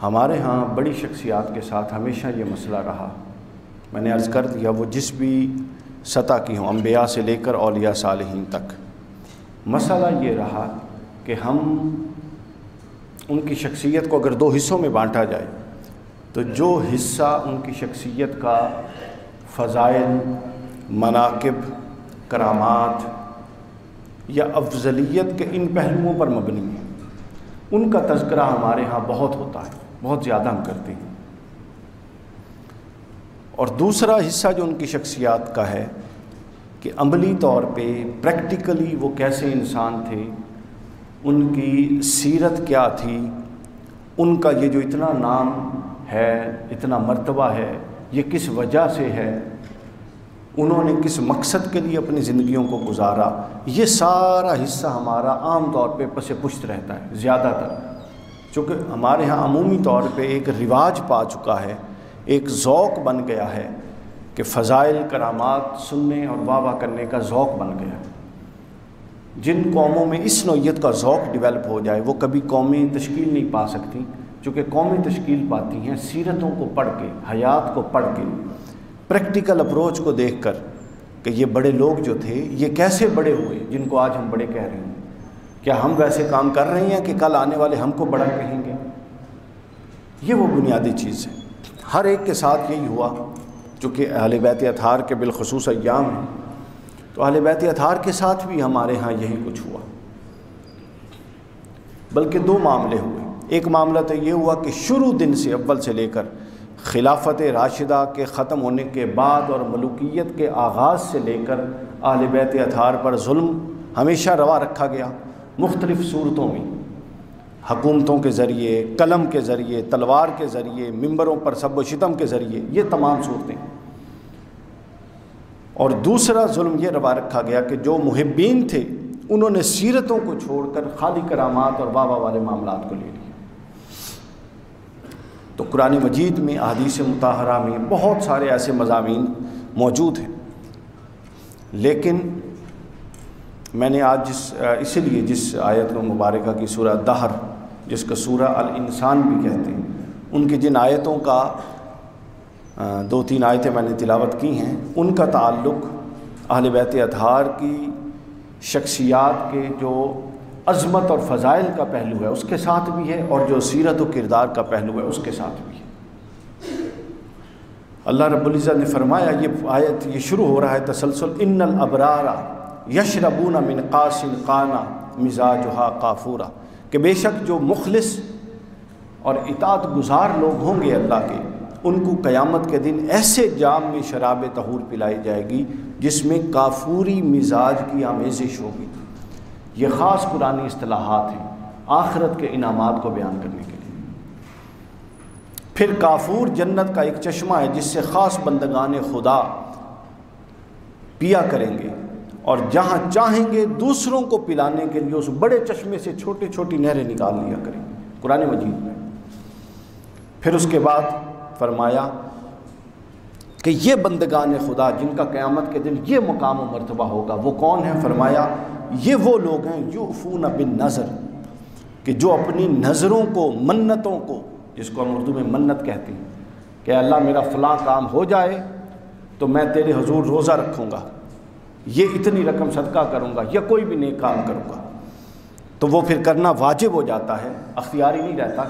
ہمارے ہاں بڑی شخصیات کے ساتھ ہمیشہ یہ مسئلہ رہا، میں نے عرض کر دیا، وہ جس بھی سطح کی ہوں، انبیاء سے لے کر اولیاء صالحین تک، مسئلہ یہ رہا کہ ہم ان کی شخصیت کو اگر دو حصوں میں بانٹا جائے تو جو حصہ ان کی شخصیت کا فضائل، مناقب، کرامات یا افضلیت کے ان پہلوؤں پر مبنی ہے، ان کا تذکرہ ہمارے ہاں بہت ہوتا ہے، بہت زیادہ ہم کرتے ہیں۔ اور دوسرا حصہ جو ان کی شخصیات کا ہے کہ عملی طور پہ پریکٹیکلی وہ کیسے انسان تھے، ان کی سیرت کیا تھی، ان کا یہ جو اتنا نام ہے، اتنا مرتبہ ہے، یہ کس وجہ سے ہے، انہوں نے کس مقصد کے لیے اپنی زندگیوں کو گزارا، یہ سارا حصہ ہمارا عام طور پہ پس پشت رہتا ہے زیادہ تر، چونکہ ہمارے ہاں عمومی طور پہ ایک رواج پا چکا ہے، ایک ذوق بن گیا ہے کہ فضائل، کرامات سننے اور واہ واہ کرنے کا ذوق بن گیا ہے۔ جن قوموں میں اس نوعیت کا ذوق ڈیولپ ہو جائے وہ کبھی قومیں تشکیل نہیں پا سکتی، چونکہ قومیں تشکیل پاتی ہیں سیرتوں کو پڑھ کے، حیات کو پڑھ کے، پریکٹیکل اپروچ کو دیکھ کر کہ یہ بڑے لوگ جو تھے یہ کیسے بڑے ہوئے جن کو آج ہم بڑے کہہ رہے ہیں، کیا ہم ویسے کام کر رہے ہیں کہ کل آنے والے ہم کو بڑا کہیں گے؟ یہ وہ بنیادی چیز ہے۔ ہر ایک کے ساتھ یہی ہوا، چونکہ اہل بیت اطہار کے بالخصوص ایام ہیں، تو اہل بیت اطہار کے ساتھ بھی ہمارے ہاں یہی کچھ ہوا، بلکہ دو معاملے ہوئے۔ ایک معاملہ تو یہ ہوا کہ شروع دن سے، اول سے لے کر خلافت راشدہ کے ختم ہونے کے بعد اور ملوکیت کے آغاز سے لے کر اہل بیت اطہار پر ظلم ہمیشہ روا رکھا گیا، مختلف صورتوں میں، حکومتوں کے ذریعے، قلم کے ذریعے، تلوار کے ذریعے، ممبروں پر سب و شتم کے ذریعے، یہ تمام صورتیں۔ اور دوسرا ظلم یہ روا رکھا گیا کہ جو محبین تھے انہوں نے سیرتوں کو چھوڑ کر خالی کرامات اور واہ واہ والے معاملات کو لے لیا۔ تو قرآن مجید میں، احادیث مطہرہ میں بہت سارے ایسے مضامین موجود ہیں، لیکن میں نے آج اسی لیے جس آیت مبارکہ کی سورہ دہر، جس کو سورہ الانسان بھی کہتے ہیں، ان کی جن آیتوں کا 2-3 آیتیں میں نے تلاوت کی ہیں، ان کا تعلق اہل بیت اطہار کی شخصیات کے جو عظمت اور فضائل کا پہلو ہے اس کے ساتھ بھی ہے، اور جو سیرت و کردار کا پہلو ہے اس کے ساتھ بھی ہے۔ اللہ رب العزت نے فرمایا، یہ آیت یہ شروع ہو رہا ہے تسلسل، ان الابرار یشربون من قاص قانا مزاجھا قافورا، کہ بے شک جو مخلص اور اطاعت گزار لوگ ہوں گے اللہ کے، ان کو قیامت کے دن ایسے جام میں شراب طہور پلائی جائے گی جس میں کافوری مزاج کی آمیزش ہوگی۔ یہ خاص قرآنی اصطلاحات ہیں آخرت کے انعامات کو بیان کرنے کے لیے۔ پھر کافور جنت کا ایک چشمہ ہے جس سے خاص بندگان خدا پیا کریں گے، اور جہاں چاہیں گے دوسروں کو پلانے کے لیے اس بڑے چشمے سے چھوٹی چھوٹی نہریں نکال لیا کریں گے، قرآن مجید میں۔ پھر اس کے بعد فرمایا کہ یہ بندگان خدا جن کا قیامت کے دن یہ مقام و مرتبہ ہوگا وہ کون ہیں؟ فرمایا یہ وہ لوگ ہیں یوفون بالنذر، کہ جو اپنی نظروں کو، منتوں کو، جس کو ہم اردو میں منت کہتے ہیں کہ اللہ میرا فلاں کام ہو جائے تو میں تیرے حضور روزہ رکھوں گا، یہ اتنی رقم صدقہ کروں گا، یا کوئی بھی نیک کام کروں گا، تو وہ پھر کرنا واجب ہو جاتا ہے، اختیاری نہیں رہتا،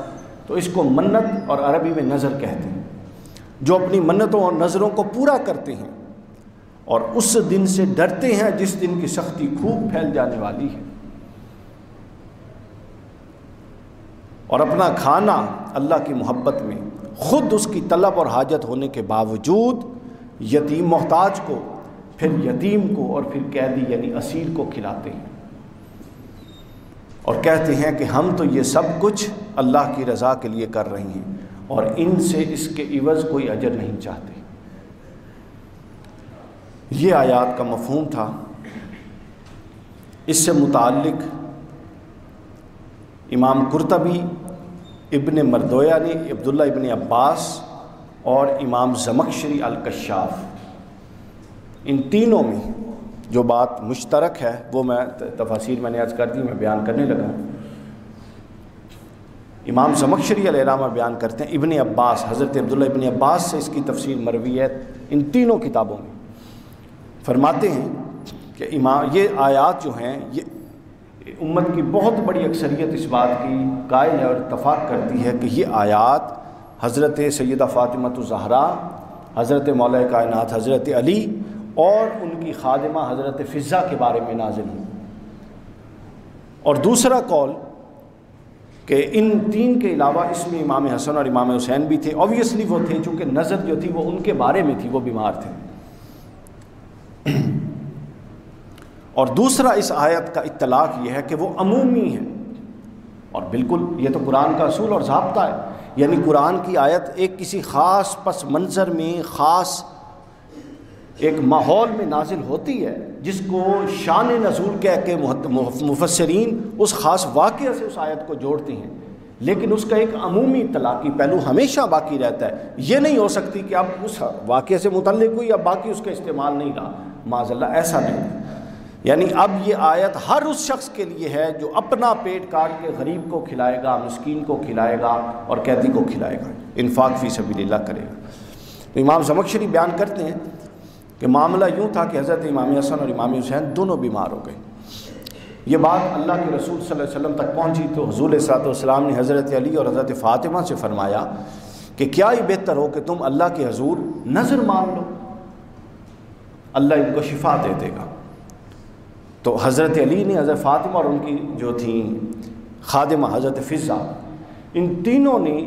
تو اس کو منت اور عربی میں نظر کہتے ہیں۔ جو اپنی منتوں اور نظروں کو پورا کرتے ہیں اور اس دن سے ڈرتے ہیں جس دن کی سختی خوب پھیل جانے والی ہے، اور اپنا کھانا اللہ کی محبت میں خود اس کی طلب اور حاجت ہونے کے باوجود یتیم محتاج کو، پھر یتیم کو، اور پھر قیدی یعنی اسیر کو کھلاتے ہیں، اور کہتے ہیں کہ ہم تو یہ سب کچھ اللہ کی رضا کے لیے کر رہے ہیں اور ان سے اس کے عوض کوئی اجر نہیں چاہتے۔ یہ آیات کا مفہوم تھا۔ اس سے متعلق امام قرطبی، ابن مردویہ نے عبداللہ ابن عباس اور امام زمخشری الکشاف، ان تینوں میں جو بات مشترک ہے وہ میں تفاسیر میں نے عرض کر دی، میں بیان کرنے لگا۔ امام زمخشری علیہ الرحمہ بیان کرتے ہیں ابن عباس، حضرت عبداللہ ابن عباس سے اس کی تفسیر مروی ہے ان تینوں کتابوں میں، فرماتے ہیں کہ یہ آیات جو ہیں یہ امت کی بہت بڑی اکثریت اس بات کی قائل ہے اور اتفاق کرتی ہے کہ یہ آیات حضرت سیدہ فاطمہ الزہرا، حضرت مولا کائنات حضرت علی اور ان کی خادمہ حضرت فضہ کے بارے میں نازل ہوئی۔ اور دوسرا قول کہ ان تین کے علاوہ اس میں امام حسن اور امام حسین بھی تھے، اوبویسلی وہ تھے چونکہ نظر جو تھی وہ ان کے بارے میں تھی، وہ بیمار تھے۔ اور دوسرا اس آیت کا اطلاق یہ ہے کہ وہ عمومی ہے، اور بالکل یہ تو قرآن کا اصول اور ضابطہ ہے، یعنی قرآن کی آیت ایک کسی خاص پس منظر میں، خاص ایک ماحول میں نازل ہوتی ہے جس کو شان نزول کہہ کے مفسرین اس خاص واقعہ سے اس آیت کو جوڑتے ہیں، لیکن اس کا ایک عمومی اطلاقی پہلو ہمیشہ باقی رہتا ہے۔ یہ نہیں ہو سکتی کہ اب اس واقعے سے متعلق ہوئی اب باقی اس کا استعمال نہیں رہا، معاذ اللہ ایسا نہیں۔ یعنی اب یہ آیت ہر اس شخص کے لیے ہے جو اپنا پیٹ کاٹ کے غریب کو کھلائے گا، مسکین کو کھلائے گا اور قیدی کو کھلائے گا، انفاق فی سبیل اللہ کرے گا۔ تو امام زمخشری بیان کرتے ہیں کہ معاملہ یوں تھا کہ حضرت امام حسن اور امام حسین دونوں بیمار ہو گئے۔ یہ بات اللہ کے رسول صلی اللہ علیہ وسلم تک پہنچی تو حضور صلی اللہ علیہ وسلم نے حضرت علی اور حضرت فاطمہ سے فرمایا کہ کیا ہی بہتر ہو کہ تم اللہ کے حضور نظر مانگ لو، اللہ ان کو شفا دے دے گا۔ تو حضرت علی نے حضرت فاطمہ اور ان کی جو تھیں خادمہ حضرت فضہ، ان تینوں نے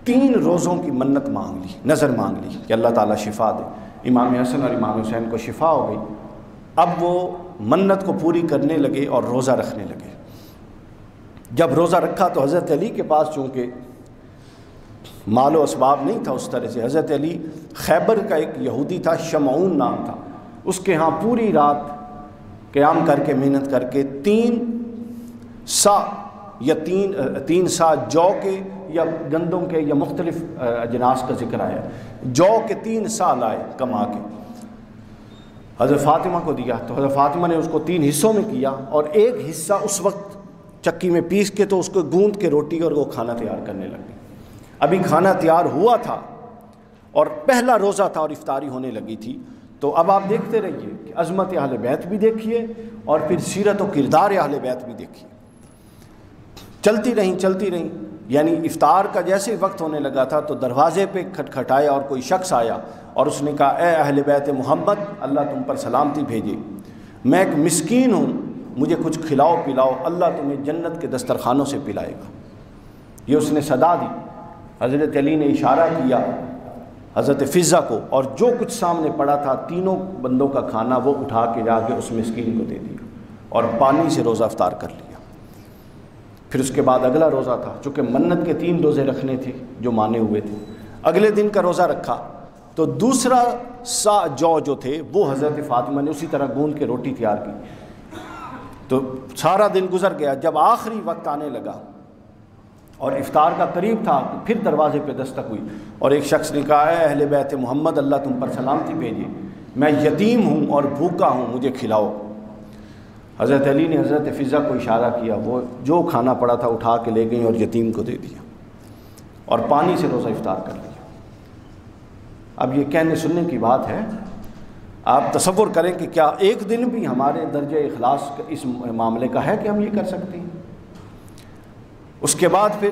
3 روزوں کی منت مانگ لی، نظر مانگ لی کہ اللہ تعالیٰ شفا دے۔ امام حسن اور امام حسین کو شفا ہو گئی، اب وہ منت کو پوری کرنے لگے اور روزہ رکھنے لگے۔ جب روزہ رکھا تو حضرت علی کے پاس چونکہ مال و اسباب نہیں تھا اس طرح سے، حضرت علی خیبر کا ایک یہودی تھا شمعون نام تھا، اس کے ہاں پوری رات قیام کر کے محنت کر کے 3 سا یا 3 سا جو کے یا گندم کے یا مختلف اجناس کا ذکر آیا، جو کے 3 سا لائے کما کے حضرت فاطمہ کو دیا۔ تو حضرت فاطمہ نے اس کو 3 حصوں میں کیا اور ایک حصہ اس وقت چکی میں پیس کے تو اس کو گوندھ کے روٹی اور وہ کھانا تیار کرنے لگی۔ ابھی کھانا تیار ہوا تھا اور پہلا روزہ تھا اور افطاری ہونے لگی تھی۔ تو اب آپ دیکھتے رہیے کہ عظمت اہل بیت بھی دیکھیے اور پھر سیرت و کردار اہل بیت بھی دیکھیے۔ چلتی رہیں، یعنی افطار کا جیسے وقت ہونے لگا تھا تو دروازے پہ کھٹکھٹایا اور کوئی شخص آیا اور اس نے کہا اے اہل بیت محمد، اللہ تم پر سلامتی بھیجے، میں ایک مسکین ہوں، مجھے کچھ کھلاؤ پلاؤ، اللہ تمہیں جنت کے دسترخوانوں سے پلائے گا۔ یہ اس نے صدا دی۔ حضرت علی نے اشارہ کیا حضرت فضہ کو اور جو کچھ سامنے پڑا تھا 3 بندوں کا کھانا وہ اٹھا کے جا کے اس مسکین کو دے دیا اور پانی سے روزہ افطار کر لیا۔ پھر اس کے بعد اگلا روزہ تھا، چونکہ منت کے 3 روزے رکھنے تھے جو مانے ہوئے تھے، اگلے دن کا روزہ رکھا تو دوسرا سا جو تھے وہ حضرت فاطمہ نے اسی طرح گوندھ کے روٹی تیار کی۔ تو سارا دن گزر گیا، جب آخری وقت آنے لگا اور افطار کا قریب تھا پھر دروازے پہ دستک ہوئی اور ایک شخص نے کہا اے اہل بیت محمد، اللہ تم پر سلامتی بھیجے، میں یتیم ہوں اور بھوکا ہوں، مجھے کھلاؤ۔ حضرت علی نے حضرت فضہ کو اشارہ کیا، وہ جو کھانا پڑا تھا اٹھا کے لے گئیں اور یتیم کو دے دیا اور پانی سے روزہ افطار کر لیا۔ اب یہ کہنے سننے کی بات ہے، آپ تصور کریں کہ کیا ایک دن بھی ہمارے درجہ اخلاص اس معاملے کا ہے کہ ہم یہ کر سکتے ہیں؟ اس کے بعد پھر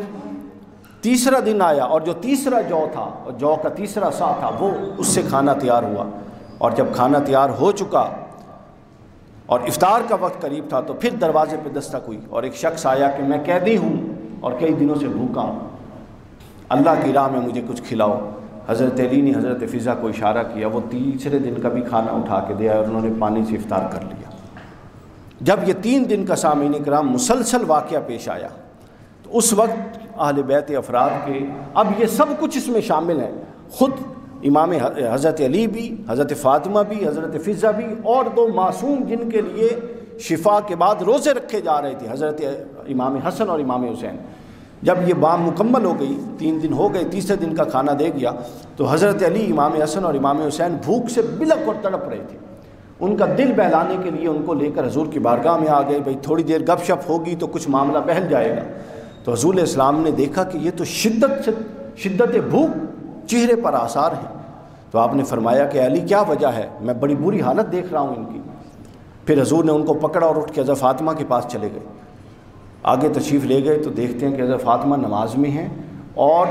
تیسرا دن آیا اور جو تیسرا جو تھا، جو کا تیسرا سا تھا، وہ اس سے کھانا تیار ہوا اور جب کھانا تیار ہو چکا اور افطار کا وقت قریب تھا تو پھر دروازے پہ دستک ہوئی اور ایک شخص آیا کہ میں قیدی ہوں اور کئی دنوں سے بھوکا ہوں، اللہ کی راہ میں مجھے کچھ کھلاؤ۔ حضرت علی نے حضرت فضہ کو اشارہ کیا، وہ تیسرے دن کا بھی کھانا اٹھا کے دیا اور انہوں نے پانی سے افطار کر لیا۔ جب یہ 3 دن کا سامعین کرام مسلسل واقعہ پیش آیا تو اس وقت اہل بیت افراد کے اب یہ سب کچھ اس میں شامل ہے، خود امام حضرت علی بھی، حضرت فاطمہ بھی، حضرت فضہ بھی اور 2 معصوم جن کے لیے شفا کے بعد روزے رکھے جا رہے تھے، حضرت امام حسن اور امام حسین۔ جب یہ بام مکمل ہو گئی، 3 دن ہو گئے، تیسرے دن کا کھانا دے گیا تو حضرت علی، امام حسن اور امام حسین بھوک سے بلک اور تڑپ رہے تھے۔ ان کا دل بہلانے کے لیے ان کو لے کر حضور کی بارگاہ میں آ گئے، بھئی تھوڑی دیر گپ شپ ہوگی تو کچھ معاملہ بہل جائے گا۔ تو حضور علیہ السلام نے دیکھا کہ یہ تو شدت بھوک چہرے پر آثار ہیں، تو آپ نے فرمایا کہ علی کیا وجہ ہے، میں بڑی بری حالت دیکھ رہا ہوں ان کی۔ پھر حضور نے ان کو پکڑا اور اٹھ کے حضرت فاطمہ کے پاس چلے گئے، آگے تشریف لے گئے تو دیکھتے ہیں کہ حضرت فاطمہ نماز میں ہیں اور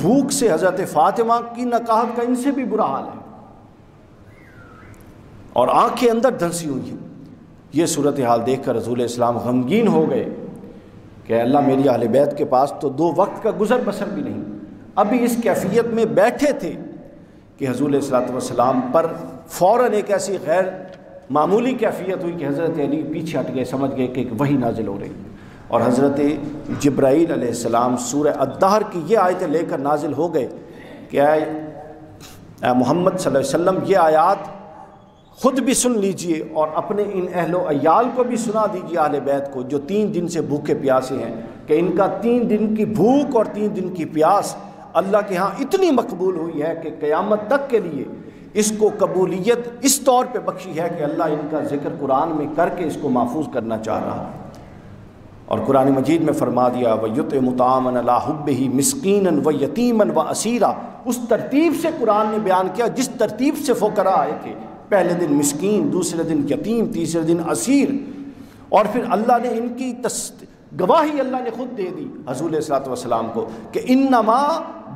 بھوک سے حضرت فاطمہ کی نقاہت کا ان سے بھی برا حال ہے اور آنکھیں اندر دھنسی ہوئی ہیں۔ یہ صورتحال دیکھ کر رسول السلام غمگین ہو گئے کہ اللہ میری اہل بیت کے پاس تو 2 وقت کا گزر بسر بھی نہیں، ابھی اس کیفیت میں بیٹھے تھے کہ حضور علیہ الصلوۃ والسلام پر فوراً ایک ایسی غیر معمولی کیفیت ہوئی کہ حضرت علی پیچھے ہٹ گئے، سمجھ گئے کہ وحی نازل ہو رہی، اور حضرت جبرائیل علیہ السلام سورہ الدہر کی یہ آیتیں لے کر نازل ہو گئے کہ اے محمد صلی اللہ علیہ وسلم یہ آیات خود بھی سن لیجئے اور اپنے ان اہل و عیال کو بھی سنا دیجئے، اہل بیت کو جو 3 دن سے بھوکے پیاسے ہیں، کہ ان کا 3 دن کی بھوک اور 3 دن کی پیاس اللہ کے ہاں اتنی مقبول ہوئی ہے کہ قیامت تک کے لیے اس کو قبولیت اس طور پہ بخشی ہے کہ اللہ ان کا ذکر قرآن میں کر کے اس کو محفوظ کرنا چاہ رہا ہے۔ اور قرآن مجید میں فرما دیا وَيُطْعِمُ طَعَامًا عَلَىٰ حُبِّهِ مِسْكِينًا وَيَتِيمًا وَأَسِيرًا، اس ترتیب سے قرآن نے بیان کیا جس ترتیب سے فقراء آئے تھے، پہلے دن مسکین، دوسرے دن یتیم، تیسرے دن اسیر، اور پھر اللہ نے ان کی گواہی اللہ نے خود دے دی حضور علیہ الصلوۃ والسلام کو کہ انما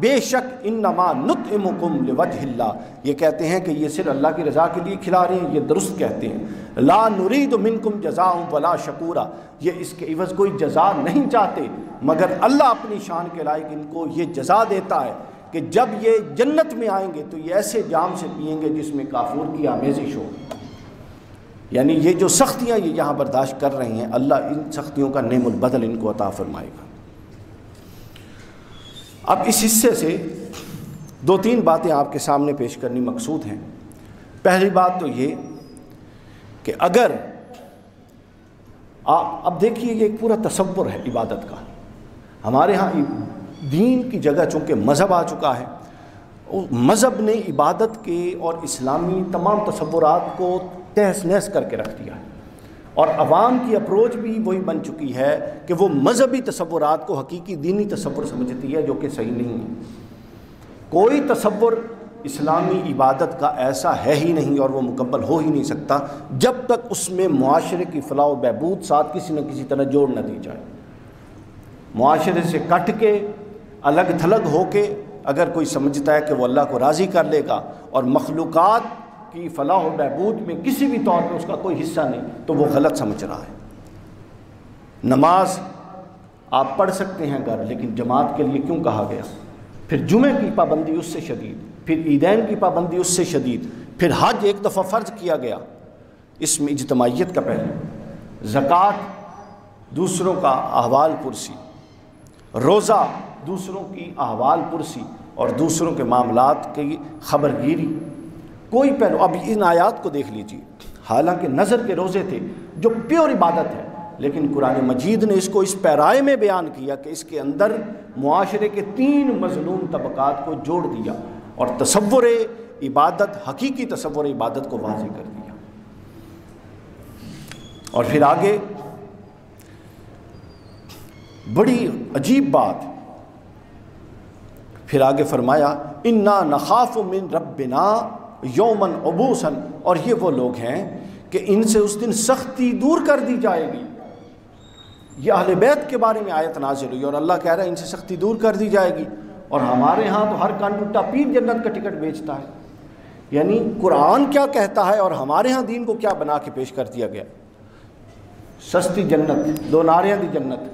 بے شک انما نطعمکم لوجہ اللہ، یہ کہتے ہیں کہ یہ صرف اللہ کی رضا کے لیے کھلا رہے ہیں، یہ درست کہتے ہیں، لا نرید منکم جزاء ولا شکورا، یہ اس کے عوض کوئی جزا نہیں چاہتے مگر اللہ اپنی شان کے لائق ان کو یہ جزا دیتا ہے کہ جب یہ جنت میں آئیں گے تو یہ ایسے جام سے پئیں گے جس میں کافور کی آمیزش ہو، یعنی یہ جو سختیاں یہ یہاں برداشت کر رہے ہیں اللہ ان سختیوں کا نعم البدل ان کو عطا فرمائے گا۔ اب اس حصے سے 2-3 باتیں آپ کے سامنے پیش کرنی مقصود ہیں۔ پہلی بات تو یہ کہ اگر اب دیکھیے یہ ایک پورا تصور ہے عبادت کا، ہمارے ہاں دین کی جگہ چونکہ مذہب آ چکا ہے، مذہب نے عبادت کے اور اسلامی تمام تصورات کو تہس نہس کر کے رکھ دیا ہے، اور عوام کی اپروچ بھی وہی بن چکی ہے کہ وہ مذہبی تصورات کو حقیقی دینی تصور سمجھتی ہے، جو کہ صحیح نہیں ہے۔ کوئی تصور اسلامی عبادت کا ایسا ہے ہی نہیں اور وہ مکمل ہو ہی نہیں سکتا جب تک اس میں معاشرے کی فلاح و بہبود ساتھ کسی نہ کسی طرح جوڑ نہ دی جائے۔ معاشرے سے کٹ کے الگ تھلگ ہو کے اگر کوئی سمجھتا ہے کہ وہ اللہ کو راضی کر لے گا اور مخلوقات کی فلاح و بہبود میں کسی بھی طور پہ اس کا کوئی حصہ نہیں، تو وہ غلط سمجھ رہا ہے۔ نماز آپ پڑھ سکتے ہیں گھر، لیکن جماعت کے لیے کیوں کہا گیا؟ پھر جمعے کی پابندی اس سے شدید، پھر عیدین کی پابندی اس سے شدید، پھر حج ایک دفعہ فرض کیا گیا، اس میں اجتماعیت کا پہلو، زکوٰۃ دوسروں کا احوال پرسی، روزہ دوسروں کی احوال پرسی اور دوسروں کے معاملات کی خبر گیری، کوئی پہلو۔ اب ان آیات کو دیکھ لیجیے، حالانکہ نظر کے روزے تھے جو پیور عبادت ہے، لیکن قرآن مجید نے اس کو اس پیرائے میں بیان کیا کہ اس کے اندر معاشرے کے 3 مظلوم طبقات کو جوڑ دیا اور تصور عبادت، حقیقی تصور عبادت کو واضح کر دیا۔ اور پھر آگے بڑی عجیب بات، پھر آگے فرمایا انا نخاف من ربنا یومن عبوسن، اور یہ وہ لوگ ہیں کہ ان سے اس دن سختی دور کر دی جائے گی۔ یہ اہل بیت کے بارے میں آیت نازل ہوئی اور اللہ کہہ رہا ہے ان سے سختی دور کر دی جائے گی، اور ہمارے ہاں تو ہر کان ٹوٹا پیر جنت کا ٹکٹ بیچتا ہے۔ یعنی قرآن کیا کہتا ہے اور ہمارے ہاں دین کو کیا بنا کے پیش کر دیا گیا؟ سستی جنت، 2 ناریاں دی جنت،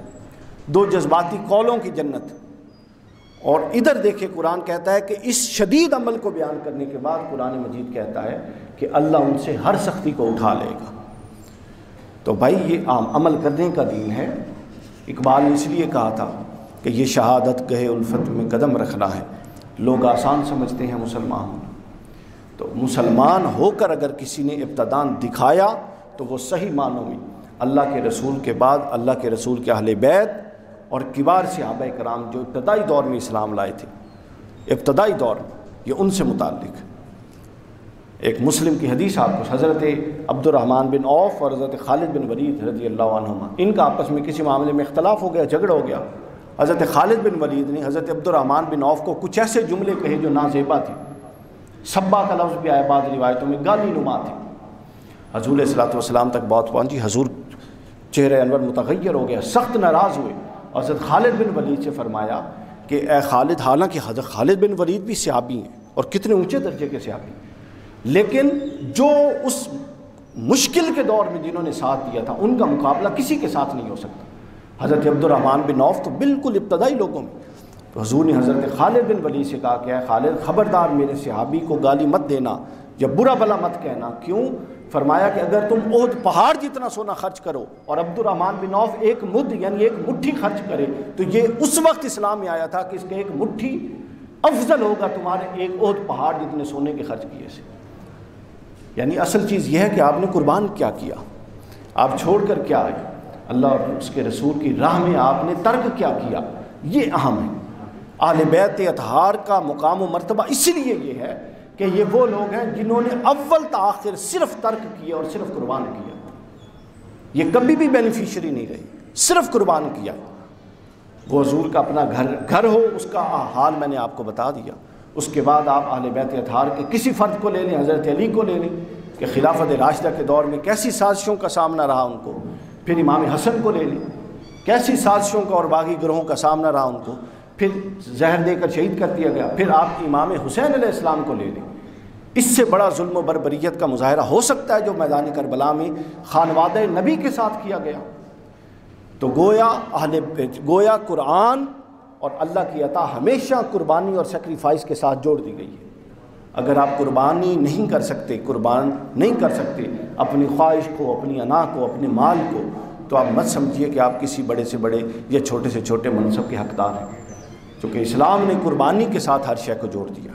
2 جذباتی قولوں کی جنت۔ اور ادھر دیکھیں قرآن کہتا ہے کہ اس شدید عمل کو بیان کرنے کے بعد قرآن مجید کہتا ہے کہ اللہ ان سے ہر سختی کو اٹھا لے گا۔ تو بھائی یہ عام عمل کرنے کا دین ہے۔ اقبال نے اس لیے کہا تھا کہ یہ شہادت گہے الفت میں قدم رکھنا ہے، لوگ آسان سمجھتے ہیں مسلمان ہونا، تو مسلمان ہو کر اگر کسی نے ابتدان دکھایا تو وہ صحیح معنوں میں اللہ کے رسول کے بعد اللہ کے رسول کے اہل بیت اور کبار صحابہ کرام جو ابتدائی دور میں اسلام لائے تھے، ابتدائی دور یہ ان سے متعلق۔ ایک مسلم کی حدیث آپ کو، حضرت عبد الرحمن بن عوف اور حضرت خالد بن ولید رضی اللہ عنہما، ان کا آپس میں کسی معاملے میں اختلاف ہو گیا، جھگڑا ہو گیا، حضرت خالد بن ولید نے حضرت عبد الرحمن بن عوف کو کچھ ایسے جملے کہے جو نازیبا تھے، سبا کا لفظ بھی آیا بعض روایتوں میں، گالی نما تھے۔ حضور علیہ الصلوۃ والسلام تک بات پہنچی، حضور چہرہ انور متغیر ہو گیا، سخت ناراض ہوئے۔ حضرت خالد بن ولید سے فرمایا کہ اے خالد، حالانکہ حضرت خالد بن ولید بھی صحابی ہیں اور کتنے اونچے درجے کے صحابی، لیکن جو اس مشکل کے دور میں جنہوں نے ساتھ دیا تھا ان کا مقابلہ کسی کے ساتھ نہیں ہو سکتا۔ حضرت عبد الرحمن بن عوف تو بالکل ابتدائی لوگوں میں، تو حضور نے حضرت خالد بن ولید سے کہا کہ اے خالد، خبردار میرے صحابی کو گالی مت دینا یا برا بھلا مت کہنا۔ کیوں؟ فرمایا کہ اگر تم احد پہاڑ جتنا سونا خرچ کرو اور عبد الرحمن بن عوف ایک مد یعنی ایک مٹھی خرچ کرے، تو یہ اس وقت اسلام میں آیا تھا کہ اس کے ایک مٹھی افضل ہوگا تمہارے ایک احد پہاڑ جتنے سونے کے خرچ کیے سے۔ یعنی اصل چیز یہ ہے کہ آپ نے قربان کیا کیا، آپ چھوڑ کر کیا آئے، اللہ اور اس کے رسول کی راہ میں آپ نے ترک کیا کیا، یہ اہم ہے۔ اہل بیت اطہار کا مقام و مرتبہ اس لیے یہ ہے کہ یہ وہ لوگ ہیں جنہوں نے اول تا آخر صرف ترک کیا اور صرف قربان کیا، یہ کبھی بھی بینیفیشری نہیں رہی، صرف قربان کیا۔ وہ حضور کا اپنا گھر ہو، اس کا حال میں نے آپ کو بتا دیا۔ اس کے بعد آپ اہل بیت اطہار کے کسی فرد کو لے لیں، حضرت علی کو لے لیں کہ خلافت راشدہ کے دور میں کیسی سازشوں کا سامنا رہا ان کو، پھر امام حسن کو لے لیں کیسی سازشوں کا اور باغی گروہوں کا سامنا رہا ان کو، پھر زہر دے کر شہید کر دیا گیا، پھر آپ امام حسین علیہ السلام کو لے لیں۔ اس سے بڑا ظلم و بربریت کا مظاہرہ ہو سکتا ہے جو میدان کربلا میں خانوادہ نبی کے ساتھ کیا گیا؟ تو گویا قرآن اور اللہ کی عطا ہمیشہ قربانی اور سیکریفائس کے ساتھ جوڑ دی گئی ہے۔ اگر آپ قربانی نہیں کر سکتے، قربان نہیں کر سکتے اپنی خواہش کو، اپنی انا کو، اپنے مال کو، تو آپ مت سمجھیے کہ آپ کسی بڑے سے بڑے یا چھوٹے سے چھوٹے منصب کے حقدار ہیں، چونکہ اسلام نے قربانی کے ساتھ ہر شے کو جوڑ دیا۔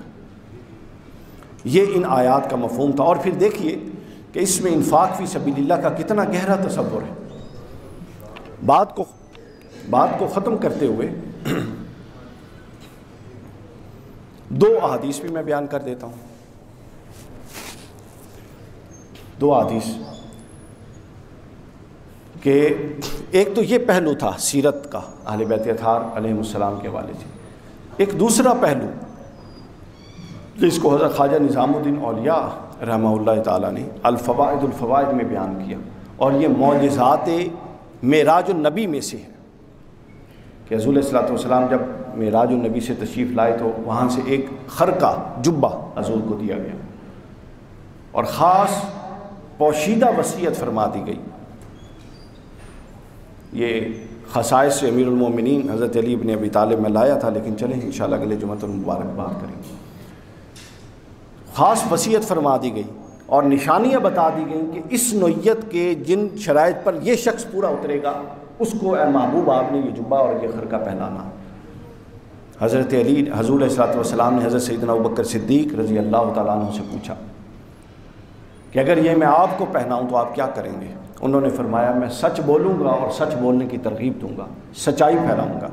یہ ان آیات کا مفہوم تھا۔ اور پھر دیکھیے کہ اس میں انفاق فی سبیل اللہ کا کتنا گہرا تصور ہے۔ بات کو ختم کرتے ہوئے دو احادیث بھی میں بیان کر دیتا ہوں، دو احادیث کہ ایک تو یہ پہلو تھا سیرت کا اہل بیت اطہار علیہ السلام کے حوالے سے، ایک دوسرا پہلو جس کو حضرت خواجہ نظام الدین اولیاء رحمہ اللہ تعالیٰ نے الفوائد میں بیان کیا، اور یہ معجزات معراج النبی میں سے ہے کہ حضور علیہ الصلوۃ والسلام جب معراج النبی سے تشریف لائے تو وہاں سے ایک خرقہ جبہ حضور کو دیا گیا اور خاص پوشیدہ وصیت فرما دی گئی۔ یہ خصائص سے امیر المومنین حضرت علی بن ابی طالب میں لایا تھا، لیکن چلیں انشاءاللہ اگلے جمعہ المبارک بات کریں گے۔ خاص وصیت فرما دی گئی اور نشانیاں بتا دی گئیں کہ اس نوعیت کے جن شرائط پر یہ شخص پورا اترے گا اس کو اے محبوب آپ نے یہ جبہ اور یہ خرقہ پہنانا۔ حضرت علی حضور علیہ الصلوۃ والسلام نے حضرت سیدنا ابوبکر صدیق رضی اللہ تعالیٰ عنہ سے پوچھا کہ اگر یہ میں آپ کو پہناؤں تو آپ کیا کریں گے؟ انہوں نے فرمایا میں سچ بولوں گا اور سچ بولنے کی ترغیب دوں گا، سچائی پھیلاؤں گا۔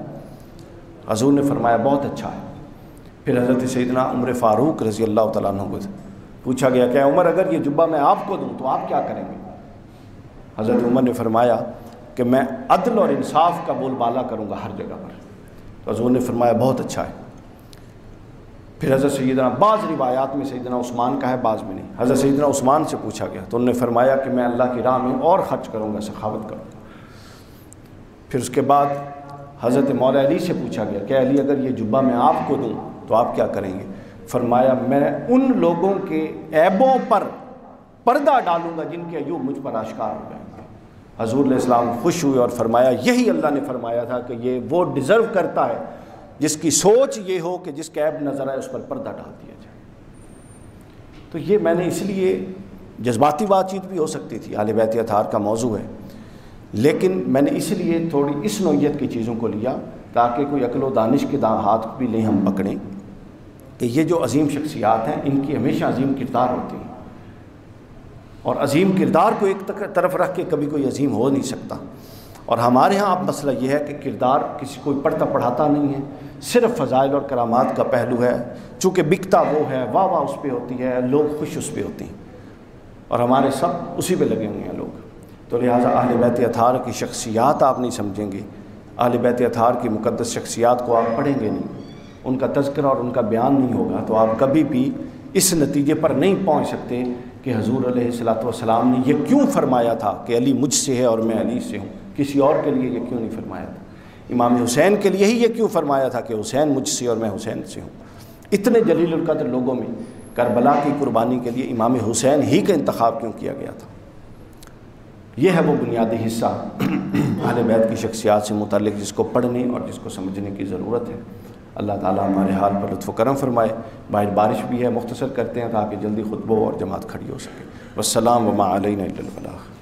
حضور نے فرمایا بہت اچھا ہے۔ پھر حضرت سیدنا عمر فاروق رضی اللہ تعالیٰ عنہ کو پوچھا گیا کہ عمر اگر یہ جبہ میں آپ کو دوں تو آپ کیا کریں گے؟ حضرت عمر نے فرمایا کہ میں عدل اور انصاف کا بول بالا کروں گا ہر جگہ پر۔ تو حضور نے فرمایا بہت اچھا ہے۔ پھر حضرت سیدنا بعض روایات میں سیدنا عثمان کا ہے، بعض میں نہیں، حضرت سیدنا عثمان سے پوچھا گیا تو انہوں نے فرمایا کہ میں اللہ کی راہ میں اور خرچ کروں گا، سخاوت کروں گا۔ پھر اس کے بعد حضرت مولا علی سے پوچھا گیا کہ علی اگر یہ جبہ میں آپ کو دوں تو آپ کیا کریں گے؟ فرمایا میں ان لوگوں کے عیبوں پر پردہ ڈالوں گا جن کے عیوب مجھ پر آشکار ہو جائیں گے۔ حضور علیہ السلام خوش ہوئے اور فرمایا یہی اللہ نے فرمایا تھا کہ یہ وہ ڈیزرو کرتا ہے جس کی سوچ یہ ہو کہ جس کا عیب نظر آئے اس پر پردہ ڈال دیا جائے۔ تو یہ میں نے اس لیے جذباتی بات چیت بھی ہو سکتی تھی، اہل بیت اطہار کا موضوع ہے، لیکن میں نے اس لیے تھوڑی اس نوعیت کی چیزوں کو لیا تاکہ کوئی عقل و دانش کے ہاتھ بھی نہیں ہم پکڑیں کہ یہ جو عظیم شخصیات ہیں ان کی ہمیشہ عظیم کردار ہوتے ہیں، اور عظیم کردار کو ایک طرف رکھ کے کبھی کوئی عظیم ہو نہیں سکتا۔ اور ہمارے ہاں اب مسئلہ یہ ہے کہ کردار کسی کوئی پڑھتا پڑھاتا نہیں ہے، صرف فضائل اور کرامات کا پہلو ہے، چونکہ بکتا وہ ہے، واہ واہ اس پہ ہوتی ہے، لوگ خوش اس پہ ہوتے ہیں، اور ہمارے سب اسی پہ لگے ہوئے ہیں لوگ۔ تو لہٰذا اہل بیت اطہار کی شخصیات آپ نہیں سمجھیں گے، اہل بیت اطہار کی مقدس شخصیات کو آپ پڑھیں گے نہیں، ان کا تذکرہ اور ان کا بیان نہیں ہوگا، تو آپ کبھی بھی اس نتیجے پر نہیں پہنچ سکتے کہ حضور علیہ الصلوۃ والسلام نے یہ کیوں فرمایا تھا کہ علی مجھ سے ہے اور میں علی سے ہوں، کسی اور کے لیے یہ کیوں نہیں فرمایا تھا، امام حسین کے لیے ہی یہ کیوں فرمایا تھا کہ حسین مجھ سے اور میں حسین سے ہوں۔ اتنے جلیل القدر لوگوں میں کربلا کی قربانی کے لیے امام حسین ہی کا انتخاب کیوں کیا گیا تھا؟ یہ ہے وہ بنیادی حصہ اہل بیت کی شخصیات سے متعلق جس کو پڑھنے اور جس کو سمجھنے کی ضرورت ہے۔ اللہ تعالیٰ ہمارے حال پر لطف و کرم فرمائے۔ باہر بارش بھی ہے، مختصر کرتے ہیں تاکہ جلدی خطبہ اور جماعت کھڑی ہو سکے۔ والسلام وما علینا الا البلاغ۔